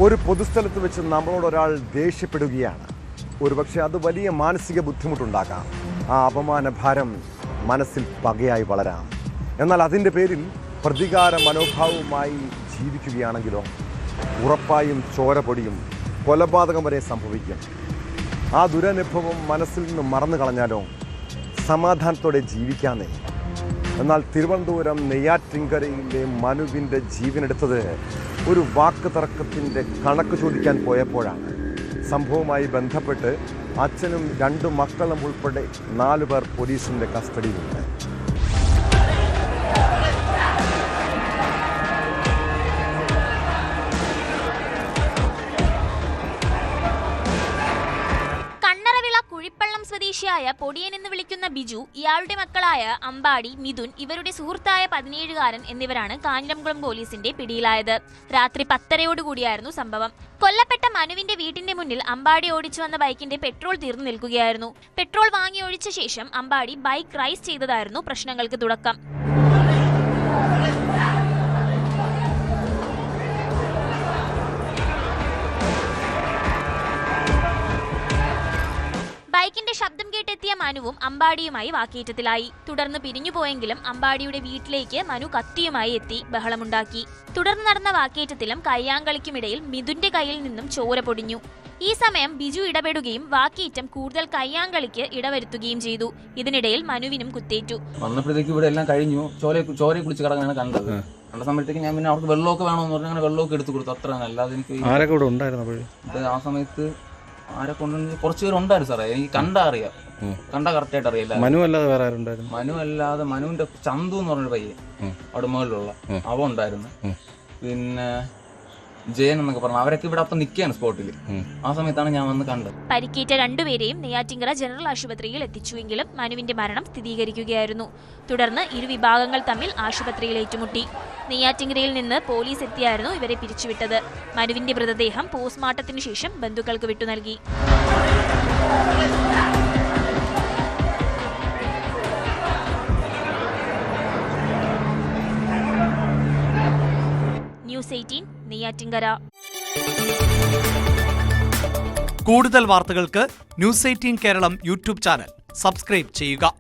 ഒരു പൊതുസ്ഥലത്ത് വെച്ച് നമ്മളോട് ഒരാൾ ദേഷ്യപ്പെടുകയാണ്. ഒരുപക്ഷെ അത് വലിയ മാനസിക ബുദ്ധിമുട്ടുണ്ടാക്കാം. ആ അപമാനഭാരം മനസ്സിൽ പകയായി വളരാം. എന്നാൽ അതിൻ്റെ പേരിൽ പ്രതികാര മനോഭാവവുമായി ജീവിക്കുകയാണെങ്കിലോ ഉറപ്പായും ചോര പൊടിയും കൊലപാതകം വരെ സംഭവിക്കും. ആ ദുരനുഭവം മനസ്സിൽ നിന്ന് മറന്നു കളഞ്ഞാലോ സമാധാനത്തോടെ ജീവിക്കാന്നേ. എന്നാൽ തിരുവനന്തപുരം നെയ്യാറ്റിൻകരയിലെ മനുവിൻ്റെ ജീവനെടുത്തത് ഒരു വാക്ക് തർക്കത്തിൻ്റെ കണക്ക് ചോദിക്കാൻ പോയപ്പോഴാണ്. സംഭവവുമായി ബന്ധപ്പെട്ട് അച്ഛനും 2 മക്കളും ഉൾപ്പെടെ 4 പേർ പോലീസിൻ്റെ കസ്റ്റഡിയിലുണ്ട്. കുഴിപ്പള്ളം സ്വദേശിയായ പൊടിയൻ എന്ന് വിളിക്കുന്ന ബിജു, ഇയാളുടെ മക്കളായ അമ്പാടി, മിഥുൻ, ഇവരുടെ സുഹൃത്തായ 17കാരൻ എന്നിവരാണ് കാഞ്ഞിരംകുളം പോലീസിന്റെ പിടിയിലായത്. രാത്രി 10:30 സംഭവം. കൊല്ലപ്പെട്ട മനുവിന്റെ വീട്ടിന്റെ മുന്നിൽ അമ്പാടി ഓടിച്ചു വന്ന ബൈക്കിന്റെ പെട്രോൾ തീർന്നു നിൽക്കുകയായിരുന്നു. പെട്രോൾ വാങ്ങി ഒഴിച്ച ശേഷം അമ്പാടി ബൈക്ക് റൈസ് ചെയ്തതായിരുന്നു പ്രശ്നങ്ങൾക്ക് തുടക്കം. ബൈക്കിന്റെ ശബ്ദം കേട്ടെത്തിയ മനുവും അമ്പാടിയുമായി വാക്കേറ്റത്തിലായി. തുടർന്ന് പിരിഞ്ഞുപോയെങ്കിലും അമ്പാടിയുടെ വീട്ടിലേക്ക് മനു കത്തിയുമായി എത്തി ബഹളമുണ്ടാക്കി. തുടർന്ന് നടന്ന വാക്കേറ്റത്തിലും കയ്യാങ്കളിക്കുമിടയിൽ മിഥുന്റെ കയ്യിൽ നിന്നും ചോര പൊടിഞ്ഞു. ഈ സമയം ബിജു ഇടപെടുകയും വാക്കേറ്റം കൂടുതൽ കയ്യാങ്കളിക്ക് ഇടവരുത്തുകയും ചെയ്തു. ഇതിനിടയിൽ മനുവിനും കുത്തേറ്റു. വന്നപ്പോഴത്തേക്ക് ഇവിടെ എല്ലാം കഴിഞ്ഞു. ചോരയെ കുളിച്ച് കിടങ്ങാനാണ് കണ്ടത്. കണ്ട സമയത്തേക്ക് ഞാൻ പിന്നെ അവർക്ക് വെള്ളമൊക്കെ വേണമെന്ന് പറഞ്ഞാൽ അങ്ങനെ വെള്ളമൊക്കെ എടുത്തു കൊടുത്തു. അത്ര അല്ലാതെ എനിക്ക് ആ സമയത്ത് ആരെ കൊണ്ടുവന്ന് കുറച്ച് പേരുണ്ടായിരുന്നു സാറേ. എനിക്ക് കറിയാം, കറക്റ്റായിട്ട് അറിയില്ല. മനു അല്ലാതെ വേറെ ആരുണ്ടായിരുന്നു? മനു അല്ലാതെ മനുവിന്റെ ചന്തു എന്ന് പറഞ്ഞൊരു പയ്യൻ അവിടെ മുകളിലുള്ള അവ ഉണ്ടായിരുന്നു. പിന്നെ ജയൻ എന്നൊക്കെ പറഞ്ഞു. അവരൊക്കെ ഇവിടെ അപ്പം നിൽക്കുകയാണ് സ്പോട്ടിൽ. ആ സമയത്താണ് ഞാൻ വന്ന് കണ്ടത്. പരിക്കേറ്റ 2 പേരെയും നെയ്യാറ്റിൻകര ജനറൽ ആശുപത്രിയിൽ എത്തിച്ചുവെങ്കിലും മനുവിന്റെ മരണം സ്ഥിരീകരിക്കുകയായിരുന്നു. തുടർന്ന് ഇരു വിഭാഗങ്ങൾ തമ്മിൽ ആശുപത്രിയിൽ ഏറ്റുമുട്ടി. നെയ്യാറ്റിൻകരയിൽ നിന്ന് പോലീസ് എത്തിയായിരുന്നു ഇവരെ പിരിച്ചുവിട്ടത്. മനുവിന്റെ മൃതദേഹം പോസ്റ്റ്മോർട്ടത്തിനു ശേഷം ബന്ധുക്കൾക്ക് വിട്ടു നൽകി. ന്യൂസ് 18 നെയ്യാറ്റിൻകര. കൂടുതൽ വാർത്തകൾക്ക് News 18 Keralam YouTube channel subscribe ചെയ്യുക.